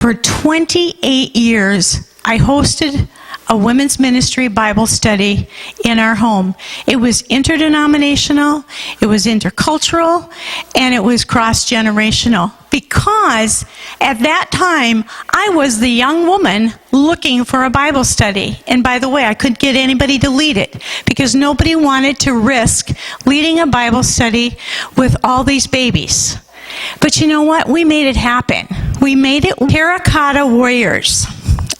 For 28 years, I hosted a women's ministry Bible study in our home. It was interdenominational, it was intercultural, and it was cross-generational. Because at that time, I was the young woman looking for a Bible study. And by the way, I couldn't get anybody to lead it because nobody wanted to risk leading a Bible study with all these babies. But you know what? We made it happen. We made it terracotta warriors.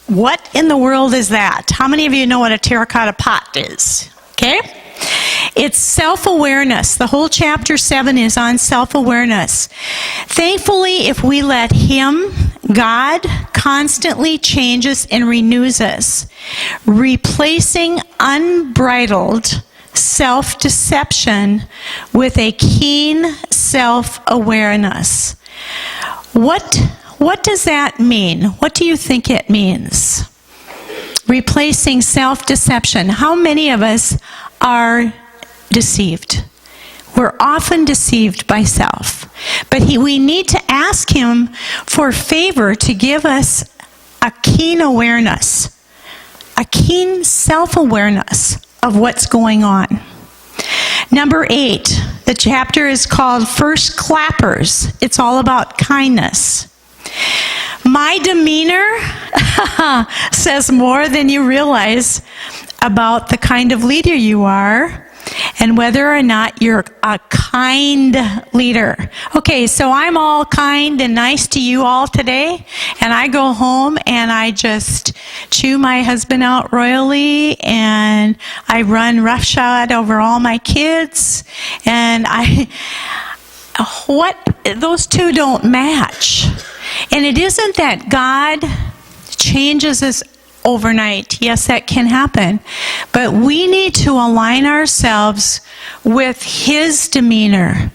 What in the world is that? How many of you know what a terracotta pot is? Okay? It's self-awareness. The whole chapter 7 is on self-awareness. Thankfully, if we let Him, God, constantly changes and renews us, replacing unbridled self-deception with a keen self-awareness. What does that mean? What do you think it means? Replacing self-deception. How many of us are deceived? We're often deceived by self. But we need to ask Him for favor to give us a keen awareness, a keen self-awareness of what's going on. Number 8, the chapter is called First Clappers. It's all about kindness. My demeanor says more than you realize about the kind of leader you are and whether or not you're a kind leader. Okay, so I'm all kind and nice to you all today, and I go home and I just chew my husband out royally, and I run roughshod over all my kids, and those two don't match. And it isn't that God changes us overnight. Yes, that can happen. But we need to align ourselves with His demeanor,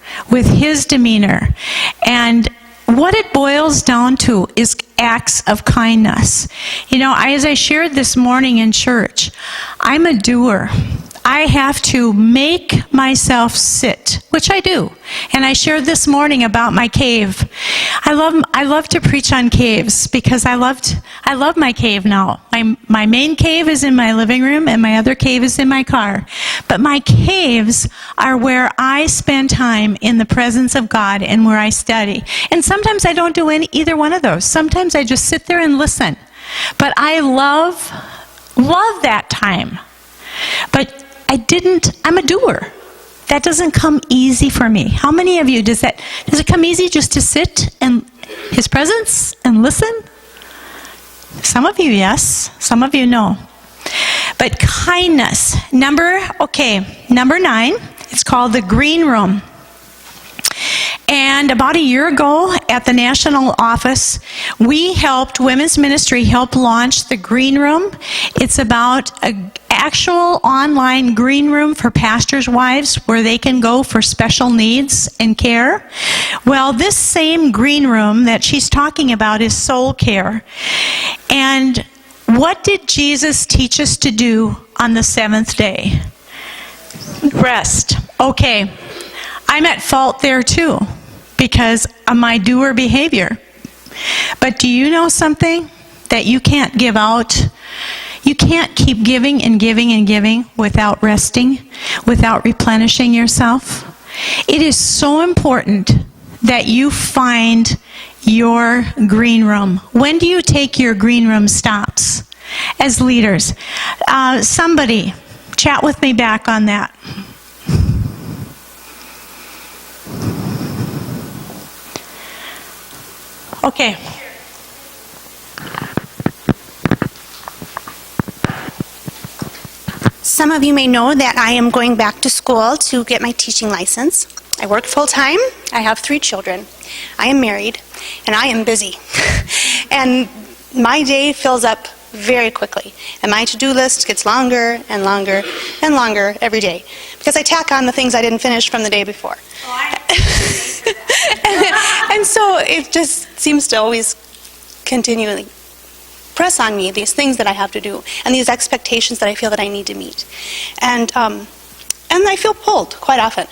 And what it boils down to is acts of kindness. You know, as I shared this morning in church, I'm a doer. I have to make myself sit, which I do. And I shared this morning about my cave. I love to preach on caves because I love my cave now. My main cave is in my living room and my other cave is in my car. But my caves are where I spend time in the presence of God and where I study. And sometimes I don't do either one of those. Sometimes I just sit there and listen. But I love that time. But I'm a doer. That doesn't come easy for me. How many of you, does it come easy just to sit in His presence and listen? Some of you, yes. Some of you, no. But kindness. Number 9, it's called the green room. And about a year ago at the national office, Women's Ministry helped launch the Green Room. It's about an actual online green room for pastors' wives where they can go for special needs and care. Well, this same green room that she's talking about is soul care. And what did Jesus teach us to do on the 7th day? Rest. Okay. I'm at fault there too because of my doer behavior. But do you know something? That you can't give out. You can't keep giving and giving and giving without resting, without replenishing yourself. It is so important that you find your green room. When do you take your green room stops as leaders? Somebody, chat with me back on that. Okay. Some of you may know that I am going back to school to get my teaching license. I work full-time. I have 3 children. I am married, and I am busy. And my day fills up very quickly. And my to-do list gets longer and longer and longer every day because I tack on the things I didn't finish from the day before. And so it just seems to always continually press on me these things that I have to do and these expectations that I feel that I need to meet. And I feel pulled quite often.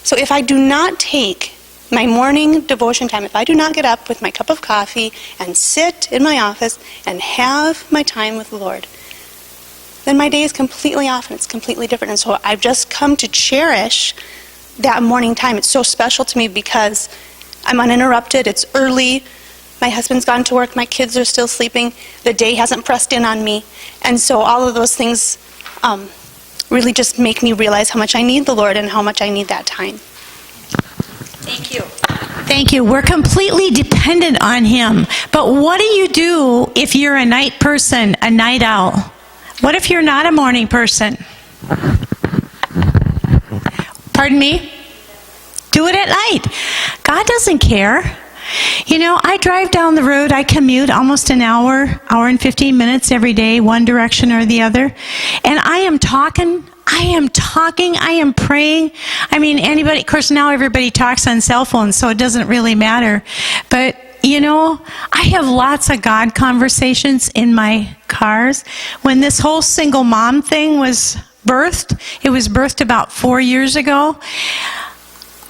So if I do not take my morning devotion time, if I do not get up with my cup of coffee and sit in my office and have my time with the Lord, then my day is completely off and it's completely different. And so I've just come to cherish that morning time. It's so special to me because I'm uninterrupted. It's early. My husband's gone to work. My kids are still sleeping. The day hasn't pressed in on me. And so all of those things really just make me realize how much I need the Lord and how much I need that time. Thank you. Thank you. We're completely dependent on Him. But what do you do if you're a night person, a night owl? What if you're not a morning person? Pardon me? Do it at night. God doesn't care. You know, I drive down the road, I commute almost an hour and 15 minutes every day, one direction or the other. And I am talking, I am praying. I mean, anybody, of course now everybody talks on cell phones, so it doesn't really matter. But you know, I have lots of God conversations in my cars. When this whole single mom thing was birthed, it was birthed about 4 years ago.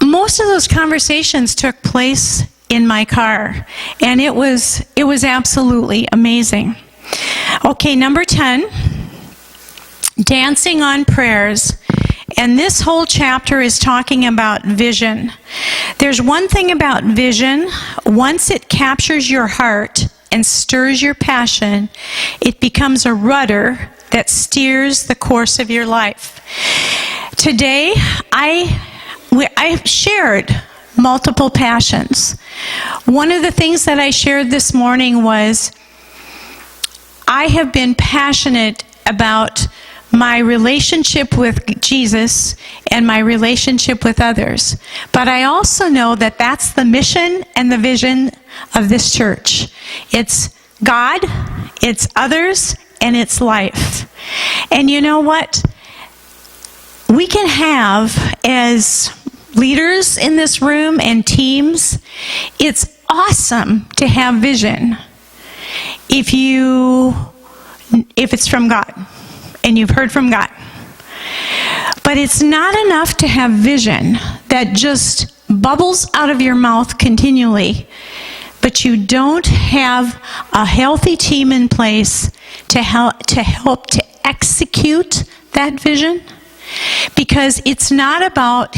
Most of those conversations took place in my car, and it was absolutely amazing. Okay, number 10, dancing on prayers. And this whole chapter is talking about vision. There's one thing about vision. Once it captures your heart and stirs your passion, it becomes a rudder that steers the course of your life. Today, I've shared multiple passions. One of the things that I shared this morning was I have been passionate about my relationship with Jesus and my relationship with others. But I also know that that's the mission and the vision of this church. It's God, it's others, and it's life. And you know what? We can have, as leaders in this room and teams, it's awesome to have vision if it's from God. And you've heard from God. But it's not enough to have vision that just bubbles out of your mouth continually, but you don't have a healthy team in place to help to execute that vision. Because it's not about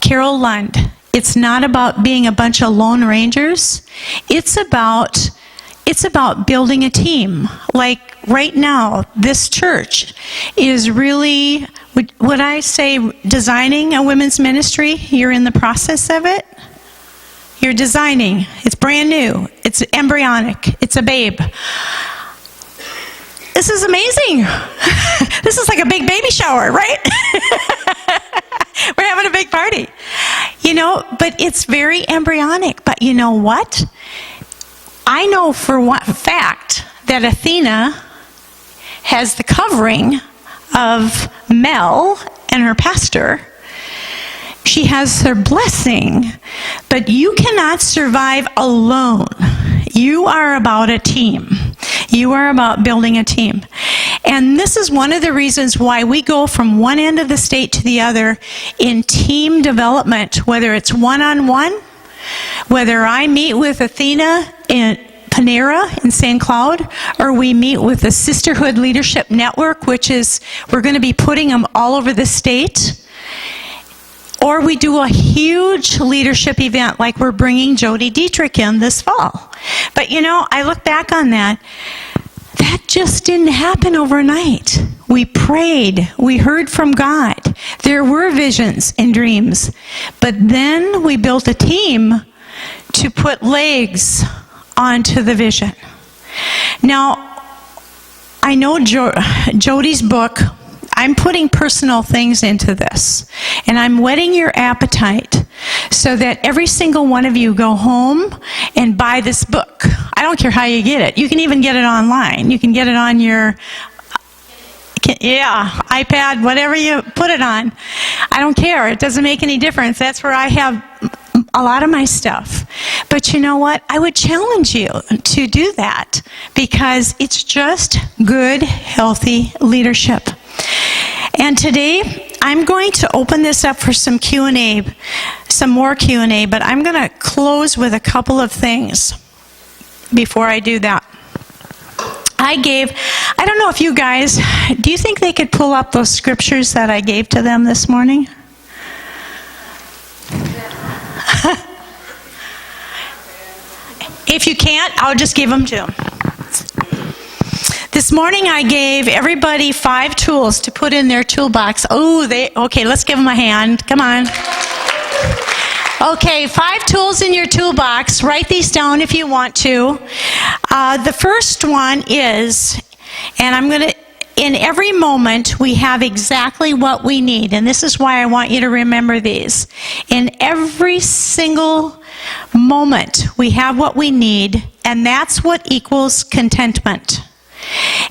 Carol Lund. It's not about being a bunch of lone rangers. It's about building a team. Like right now, this church is really, would I say, designing a women's ministry? You're in the process of it. You're designing. It's brand new. It's embryonic. It's a babe. This is amazing. This is like a big baby shower, right? We're having a big party. You know, but it's very embryonic. But you know what? I know for one fact that Athena has the covering of Mel and her pastor. She has her blessing, but you cannot survive alone. You are about a team. You are about building a team. And this is one of the reasons why we go from one end of the state to the other in team development, whether it's one-on-one, whether I meet with Athena in Panera in St. Cloud, or we meet with the Sisterhood Leadership Network, which is, we're going to be putting them all over the state. Or we do a huge leadership event like we're bringing Jody Dietrich in this fall. But you know, I look back on that. That just didn't happen overnight. We prayed. We heard from God. There were visions and dreams. But then we built a team to put legs onto the vision. Now, I know Jody's book, I'm putting personal things into this, and I'm whetting your appetite so that every single one of you go home and buy this book. I don't care how you get it. You can even get it online. You can get it on your iPad, whatever you put it on. I don't care. It doesn't make any difference. That's where I have a lot of my stuff. But you know what? I would challenge you to do that because it's just good, healthy leadership. And today, I'm going to open this up for some Q&A. some more Q&A, but I'm going to close with a couple of things before I do that. I don't know if you guys, do you think they could pull up those scriptures that I gave to them this morning? If you can't, I'll just give them to them. This morning I gave everybody 5 tools to put in their toolbox. Okay, let's give them a hand. Come on. Okay, 5 tools in your toolbox. Write these down if you want to. The first one is, and in every moment we have exactly what we need. And this is why I want you to remember these. In every single moment we have what we need, and that's what equals contentment.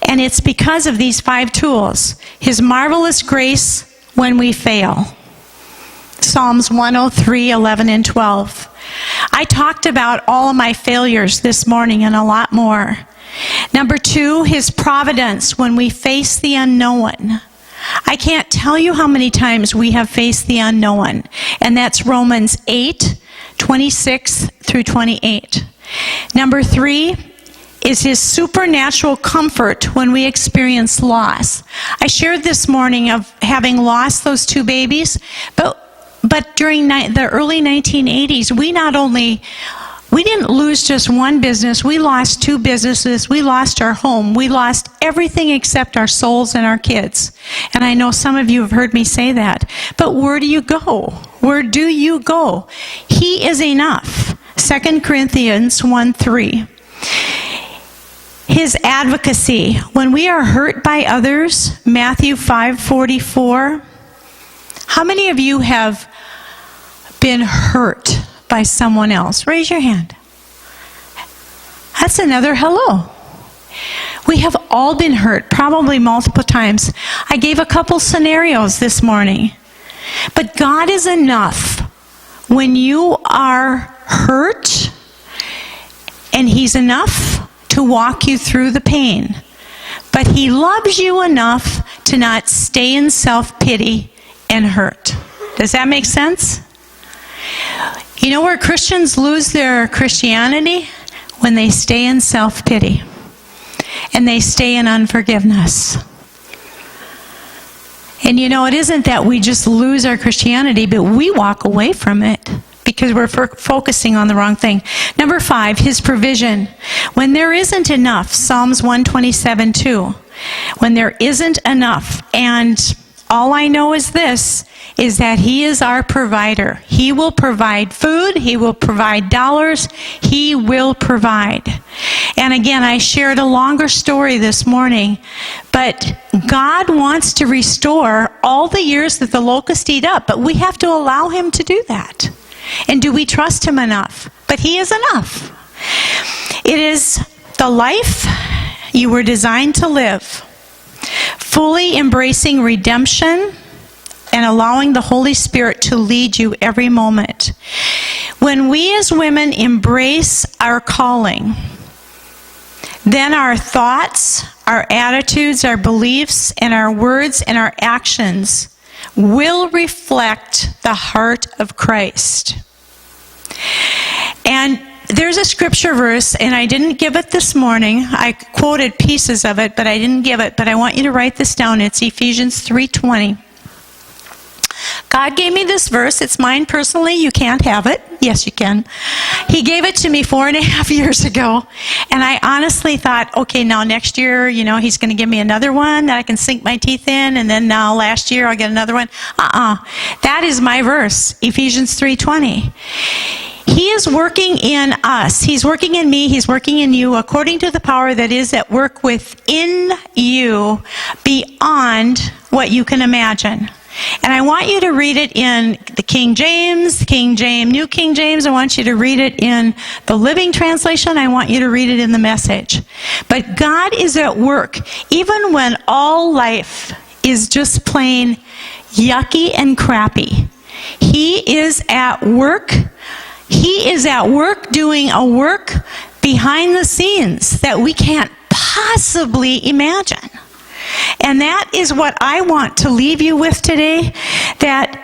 And it's because of these 5 tools. His marvelous grace when we fail. Psalms 103, 11, and 12. I talked about all of my failures this morning and a lot more. Number 2, his providence when we face the unknown. I can't tell you how many times we have faced the unknown. And that's Romans 8, 26 through 28. Number 3 is his supernatural comfort when we experience loss. I shared this morning of having lost those 2 babies, but during the early 1980s, we didn't lose just one business. We lost 2 businesses. We lost our home. We lost everything except our souls and our kids. And I know some of you have heard me say that. But where do you go? Where do you go? He is enough. 2 Corinthians 1:3. His advocacy. When we are hurt by others, Matthew 5:44. How many of you have been hurt by someone else? Raise your hand. That's another hello. We have all been hurt, probably multiple times. I gave a couple scenarios this morning. But God is enough when you are hurt, and He's enough to walk you through the pain. But He loves you enough to not stay in self-pity and hurt. Does that make sense? You know where Christians lose their Christianity? When they stay in self-pity and they stay in unforgiveness. And you know, it isn't that we just lose our Christianity, but we walk away from it because we're focusing on the wrong thing. Number 5, his provision. When there isn't enough, Psalms 127:2. When there isn't enough, and all I know is this, is that He is our provider. He will provide food. He will provide dollars. He will provide. And again, I shared a longer story this morning, but God wants to restore all the years that the locusts eat up, but we have to allow Him to do that. And do we trust Him enough? But He is enough. It is the life you were designed to live, fully embracing redemption and allowing the Holy Spirit to lead you every moment. When we as women embrace our calling, then our thoughts, our attitudes, our beliefs, and our words and our actions will reflect the heart of Christ. And there's a scripture verse, and I didn't give it this morning. I quoted pieces of it, but I didn't give it. But I want you to write this down. It's Ephesians 3:20. God gave me this verse. It's mine personally. You can't have it. Yes, you can. He gave it to me 4.5 years ago. And I honestly thought, okay, now next year, He's going to give me another one that I can sink my teeth in. And then now last year I'll get another one. That is my verse, Ephesians 3:20. He is working in us. He's working in me. He's working in you according to the power that is at work within you beyond what you can imagine. And I want you to read it in the King James, New King James. I want you to read it in the Living Translation. I want you to read it in the Message. But God is at work, even when all life is just plain yucky and crappy. He is at work. He is at work doing a work behind the scenes that we can't possibly imagine. And that is what I want to leave you with today, that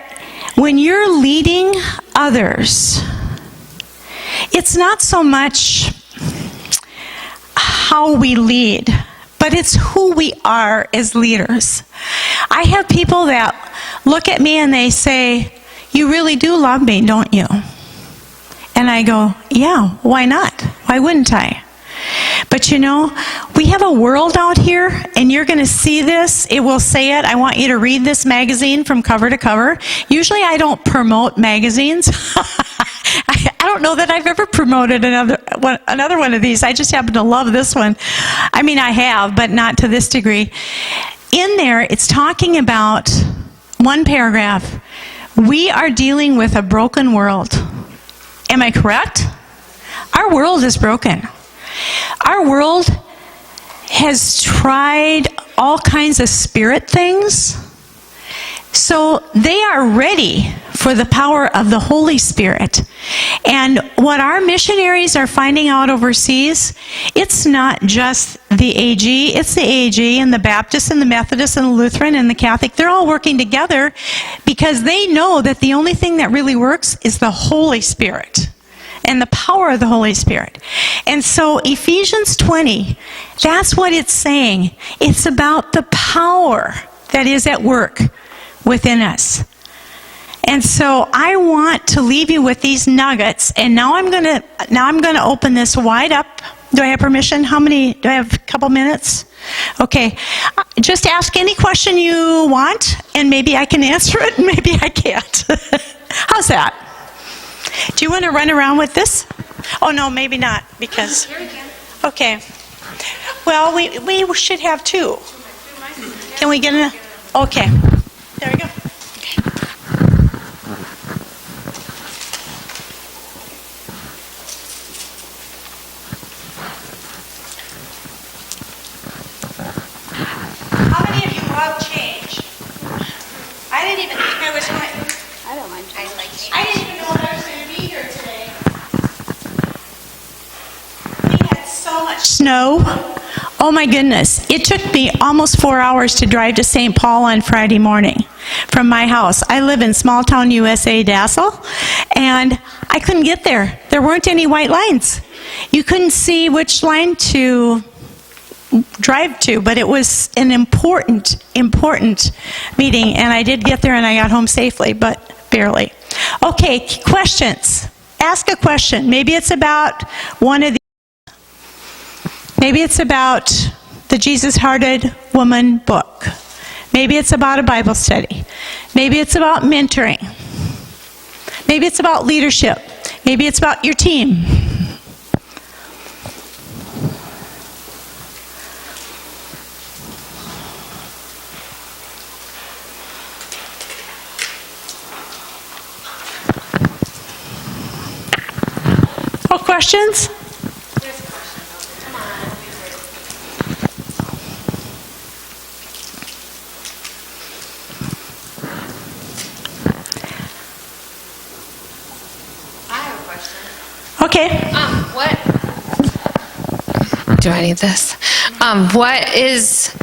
When you're leading others, it's not so much how we lead, but it's who we are as leaders. I have people that look at me and they say, "You really do love me, don't you?" And I go, "Yeah, why not? Why wouldn't I?" But you know, we have a world out here, and you're going to see this. It will say it. I want you to read this magazine from cover to cover. Usually I don't promote magazines. I don't know that I've ever promoted another one of these. I just happen to love this one. I mean, I have, but not to this degree. In there, it's talking about one paragraph. We are dealing with a broken world. Am I correct? Our world is broken. Our world has tried all kinds of spirit things. So they are ready for the power of the Holy Spirit. And what our missionaries are finding out overseas, it's not just the AG, it's the AG and the Baptist and the Methodist and the Lutheran and the Catholic. They're all working together because they know that the only thing that really works is the Holy Spirit and the power of the Holy Spirit. And so Ephesians 20, that's what it's saying. It's about the power that is at work within us. And so I want to leave you with these nuggets, and now I'm going to open this wide up. Do I have permission? Do I have a couple minutes? Okay. Just ask any question you want, and maybe I can answer it, and maybe I can't. How's that? Do you want to run around with this? Oh, no, maybe not, because... Okay. Well, we should have two. Can we get in? Okay. There we go. Okay. How many of you love change? I didn't even think I was going... I don't mind change. I didn't even know that I was going to be here today. We had so much snow. Oh my goodness. It took me almost 4 hours to drive to St. Paul on Friday morning from my house. I live in small town USA, Dassel, and I couldn't get there. There weren't any white lines. You couldn't see which line to drive to, but it was an important meeting, and I did get there and I got home safely, but barely. Okay, questions. Ask a question. Maybe it's about one of these. Maybe it's about the Jesus-Hearted Woman book. Maybe it's about a Bible study. Maybe it's about mentoring. Maybe it's about leadership. Maybe it's about your team. Oh, questions? Okay. What? Do I need this? What is?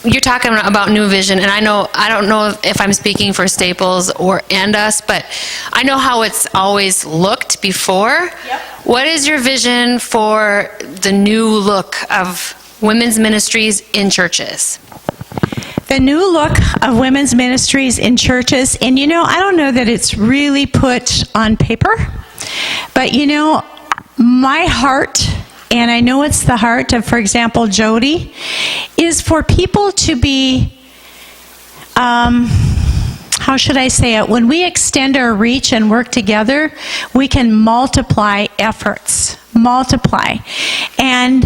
You're talking about New Vision, and I don't know if I'm speaking for Staples and us, but I know how it's always looked before. Yep. What is your vision for the new look of women's ministries in churches? The new look of women's ministries in churches, and you know, I don't know that it's really put on paper, but you know, my heart, and I know it's the heart of, for example, Jody, is for people to be, how should I say it? When we extend our reach and work together, we can multiply efforts, multiply. And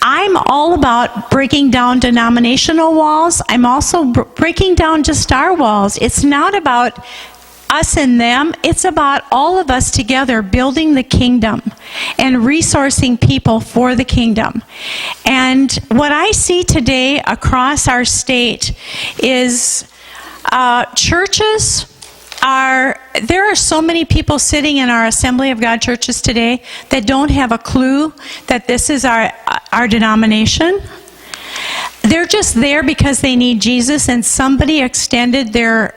I'm all about breaking down denominational walls. I'm also breaking down just our walls. It's not about us and them. It's about all of us together building the kingdom and resourcing people for the kingdom. And what I see today across our state is churches there are so many people sitting in our Assembly of God churches today that don't have a clue that this is our denomination. They're just there because they need Jesus, and somebody extended their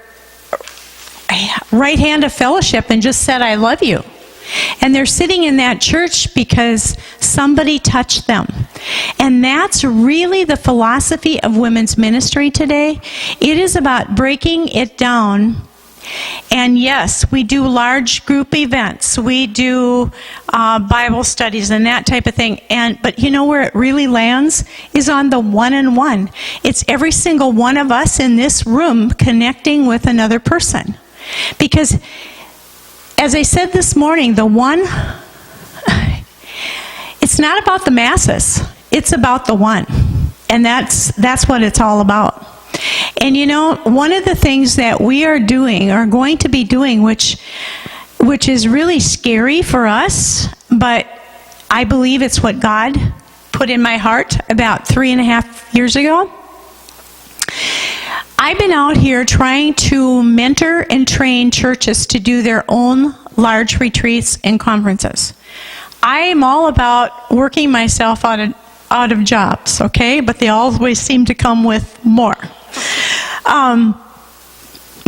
right hand of fellowship and just said, I love you. And they're sitting in that church because somebody touched them. And that's really the philosophy of women's ministry today. It is about breaking it down. And yes, we do large group events. We do Bible studies and that type of thing. But you know where it really lands? Is on the one-on-one. It's every single one of us in this room connecting with another person. Because as I said this morning, it's not about the masses. It's about the one. And that's what it's all about. And you know, one of the things that we are going to be doing, which is really scary for us, but I believe it's what God put in my heart about 3.5 years ago. I've been out here trying to mentor and train churches to do their own large retreats and conferences. I am all about working myself out of jobs, okay? But they always seem to come with more.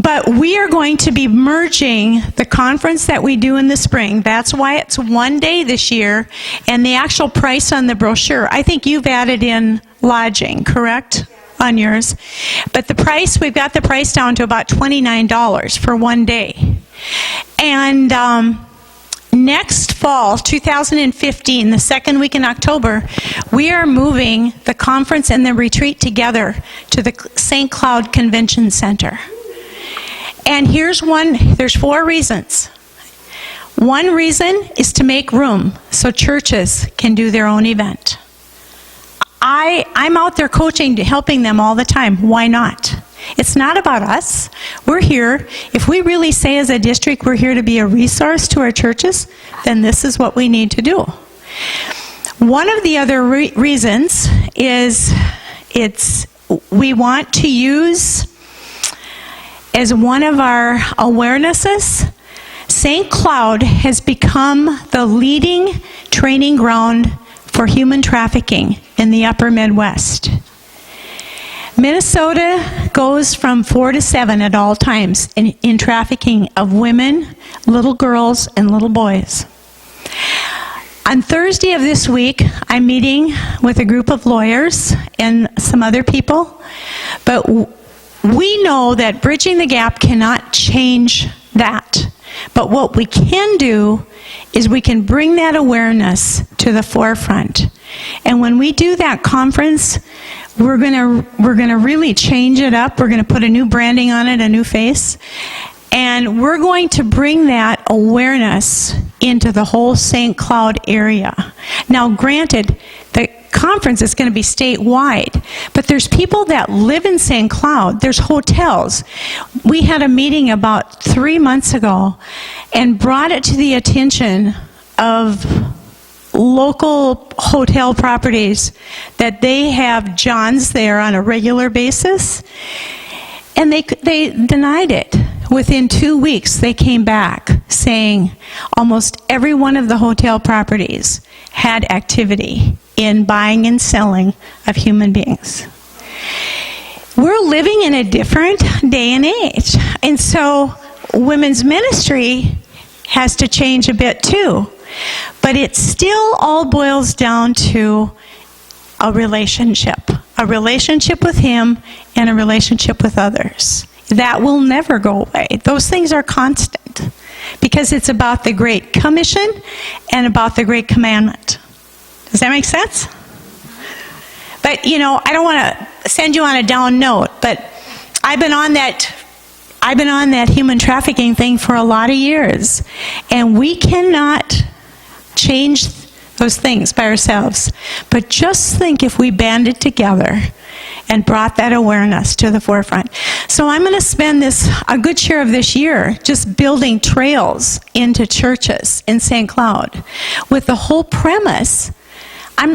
But we are going to be merging the conference that we do in the spring. That's why it's one day this year. And the actual price on the brochure, I think you've added in lodging, correct? On yours. But we've got the price down to about $29 for one day. And next fall, 2015, the second week in October, we are moving the conference and the retreat together to the St. Cloud Convention Center. And there's 4 reasons. One reason is to make room so churches can do their own event. I'm out there coaching, helping them all the time. Why not? It's not about us. We're here. If we really say as a district we're here to be a resource to our churches, then this is what we need to do. One of the other reasons is we want to use as one of our awarenesses, St. Cloud has become the leading training ground for human trafficking in the upper Midwest. Minnesota goes from 4 to 7 at all times in trafficking of women, little girls, and little boys. On Thursday of this week, I'm meeting with a group of lawyers and some other people, but we know that bridging the gap cannot change that. But what we can do is we can bring that awareness to the forefront. And when we do that conference, we're gonna really change it up. We're gonna put a new branding on it, a new face. And we're going to bring that awareness into the whole St. Cloud area. Now, granted, the conference is going to be statewide, but there's people that live in St. Cloud. There's hotels. We had a meeting about 3 months ago and brought it to the attention of local hotel properties that they have Johns there on a regular basis, and they denied it. Within 2 weeks, they came back saying almost every one of the hotel properties had activity in buying and selling of human beings. We're living in a different day and age. And so women's ministry has to change a bit too. But it still all boils down to a relationship with Him and a relationship with others. That will never go away. Those things are constant because it's about the Great Commission and about the Great Commandment. Does that make sense? But, you know, I don't want to send you on a down note, but I've been on that human trafficking thing for a lot of years, and we cannot change those things by ourselves. But just think if we banded together and brought that awareness to the forefront. So I'm going to spend a good share of this year just building trails into churches in St. Cloud with the whole premise.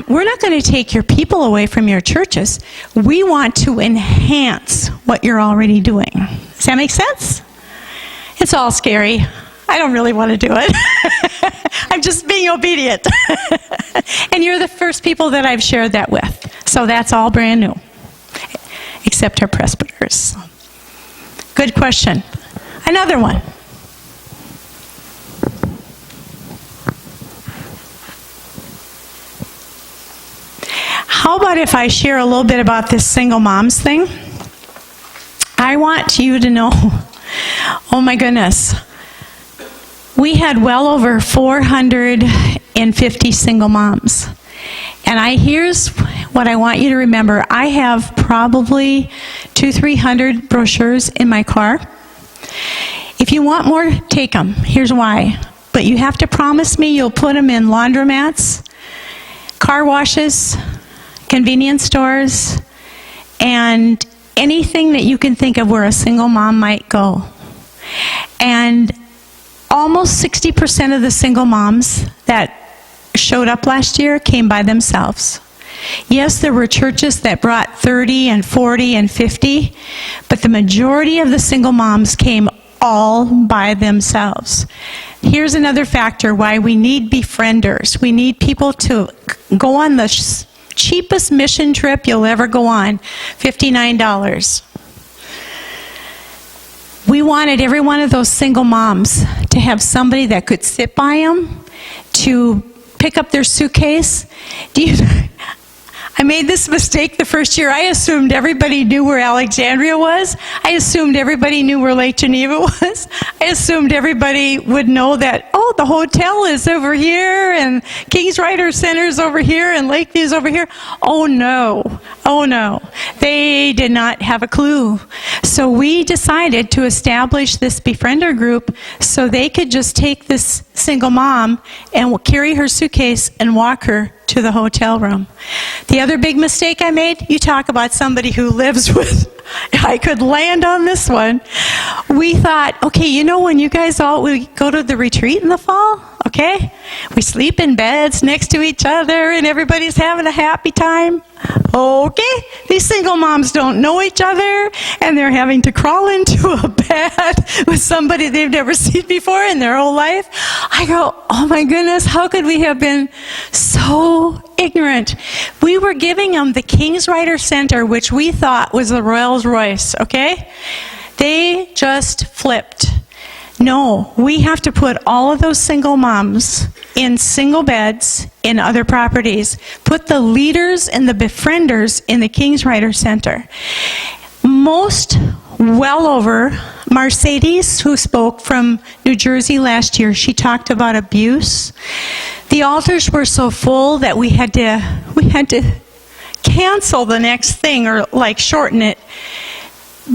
We're not going to take your people away from your churches. We want to enhance what you're already doing. Does that make sense? It's all scary. I don't really want to do it. I'm just being obedient. And you're the first people that I've shared that with. So that's all brand new, except our presbyters. Good question. Another one. How about if I share a little bit about this single moms thing? I want you to know, oh my goodness, we had well over 450 single moms. And here's what I want you to remember. I have probably 200-300 brochures in my car. If you want more, take them. Here's why. But you have to promise me you'll put them in laundromats, car washes, convenience stores, and anything that you can think of where a single mom might go. And almost 60% of the single moms that showed up last year came by themselves. Yes, there were churches that brought 30 and 40 and 50, but the majority of the single moms came all by themselves. Here's another factor why we need befrienders. We need people to go on the cheapest mission trip you'll ever go on, $59. We wanted every one of those single moms to have somebody that could sit by them, to pick up their suitcase. I made this mistake the first year. I assumed everybody knew where Alexandria was. I assumed everybody knew where Lake Geneva was. I assumed everybody would know that, oh, the hotel is over here, and King's Rider Center's over here, and Lakeview's over here. Oh no. Oh no. They did not have a clue. So we decided to establish this befriender group so they could just take this single mom and carry her suitcase and walk her to the hotel room. The other big mistake I made, you talk about somebody who lives with, I could land on this one. We thought, okay, you know when you guys we go to the retreat in the fall, okay? We sleep in beds next to each other and everybody's having a happy time. Okay, these single moms don't know each other and they're having to crawl into a bed with somebody they've never seen before in their whole life. I go, oh my goodness, how could we have been so ignorant? We were giving them the King's Rider Center, which we thought was the Rolls Royce, okay? They just flipped. No, we have to put all of those single moms in single beds in other properties. Put the leaders and the befrienders in the King's Rider Center. Most well over, Mercedes, who spoke from New Jersey last year, she talked about abuse. The altars were so full that we had to cancel the next thing or like shorten it,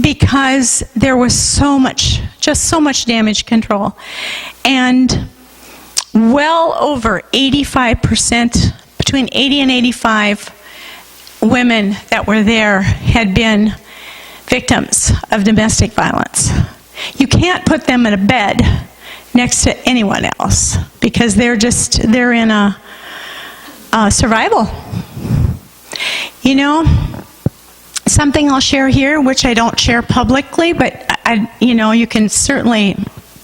because there was so much damage control. And well over 85%, between 80 and 85 women that were there had been victims of domestic violence. You can't put them in a bed next to anyone else because they're in a survival. You know, something I'll share here, which I don't share publicly, but you can certainly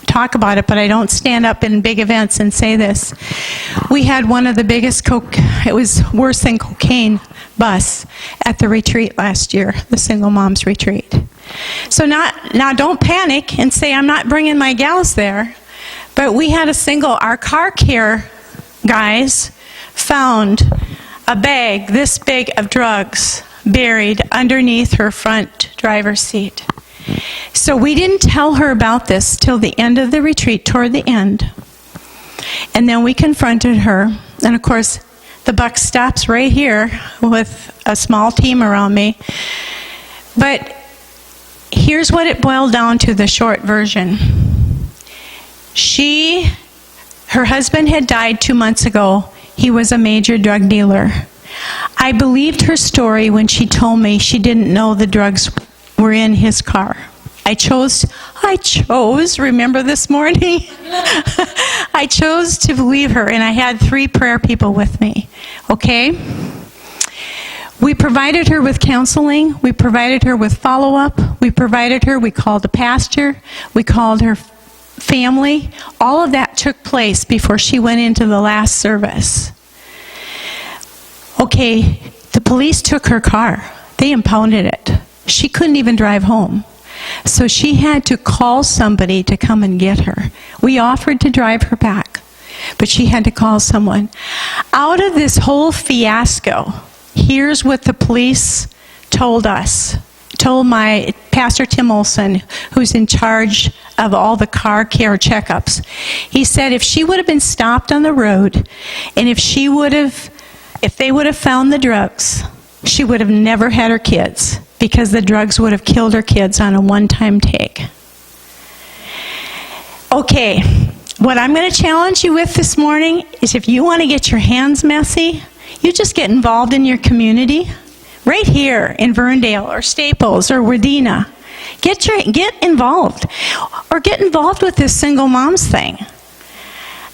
talk about it, but I don't stand up in big events and say this. We had one of the biggest it was worse than cocaine bus at the retreat last year, the Single Moms Retreat. So now don't panic and say I'm not bringing my gals there, but we had our car care guys found a bag this big of drugs buried underneath her front driver's seat. So we didn't tell her about this till the end of the retreat, toward the end. And then we confronted her. And of course, the buck stops right here with a small team around me. But here's what it boiled down to, the short version. Her husband had died 2 months ago. He was a major drug dealer. I believed her story when she told me she didn't know the drugs were in his car. I chose, remember this morning? I chose to believe her, and I had 3 prayer people with me, okay? We provided her with counseling. We provided her with follow-up. We called a pastor. We called her family. All of that took place before she went into the last service. Okay, the police took her car. They impounded it. She couldn't even drive home. So she had to call somebody to come and get her. We offered to drive her back, but she had to call someone. Out of this whole fiasco, here's what the police told us. Told my Pastor Tim Olson, who's in charge of all the car care checkups. He said if she would have been stopped on the road, and if they would have found the drugs, she would have never had her kids, because the drugs would have killed her kids on a one-time take. Okay, what I'm going to challenge you with this morning is, if you want to get your hands messy, you just get involved in your community. Right here in Verndale or Staples or Wadena. Get involved. Or get involved with this single moms thing.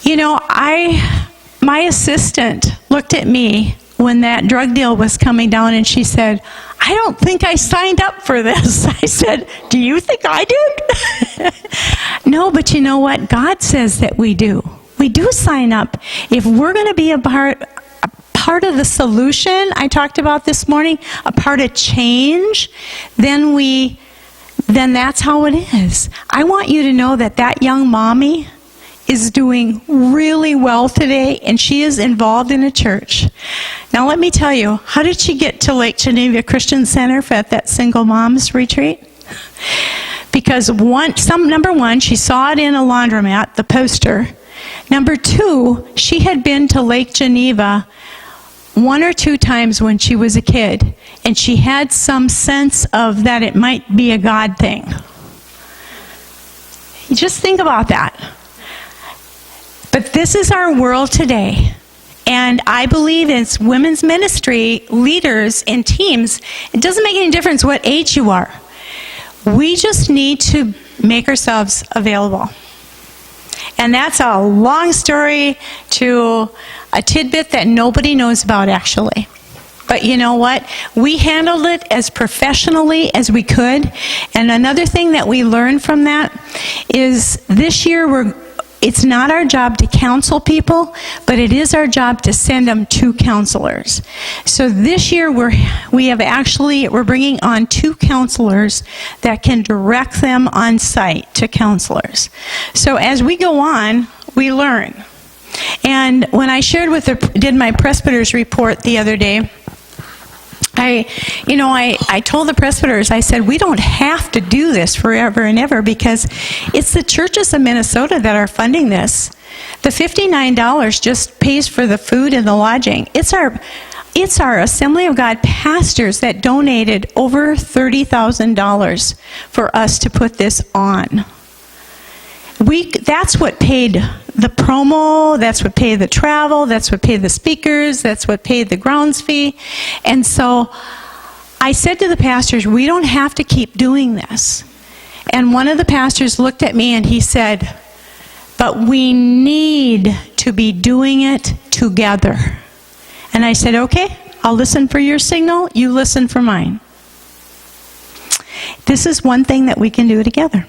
You know, my assistant looked at me when that drug deal was coming down, and she said, I don't think I signed up for this. I said, do you think I did? No, but you know what? God says that we do. We do sign up. If we're going to be a part of the solution I talked about this morning, a part of change, then that's how it is. I want you to know that young mommy is doing really well today, and she is involved in a church. Now let me tell you, how did she get to Lake Geneva Christian Center at that single moms retreat? Because number one, she saw it in a laundromat, the poster. Number two, she had been to Lake Geneva 1 or 2 times when she was a kid, and she had some sense of that it might be a God thing. You just think about that. But this is our world today, and I believe as women's ministry leaders and teams, it doesn't make any difference what age you are. We just need to make ourselves available. And that's a long story to a tidbit that nobody knows about, actually. But you know what? We handled it as professionally as we could. And another thing that we learned from that is this year it's not our job to counsel people, but it is our job to send them to counselors. So this year we're bringing on 2 counselors that can direct them on site to counselors. So as we go on, we learn. And when I did my presbyters report the other day, I told the presbyters, I said, we don't have to do this forever and ever, because it's the churches of Minnesota that are funding this. The $59 just pays for the food and the lodging. It's our Assembly of God pastors that donated over $30,000 for us to put this on. That's what paid the promo, that's what paid the travel, that's what paid the speakers, that's what paid the grounds fee. And so I said to the pastors, we don't have to keep doing this. And one of the pastors looked at me and he said, but we need to be doing it together. And I said, okay, I'll listen for your signal, you listen for mine. This is one thing that we can do together.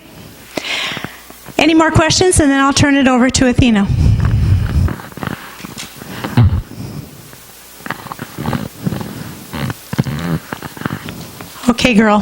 Any more questions? And then I'll turn it over to Athena. Okay, girl.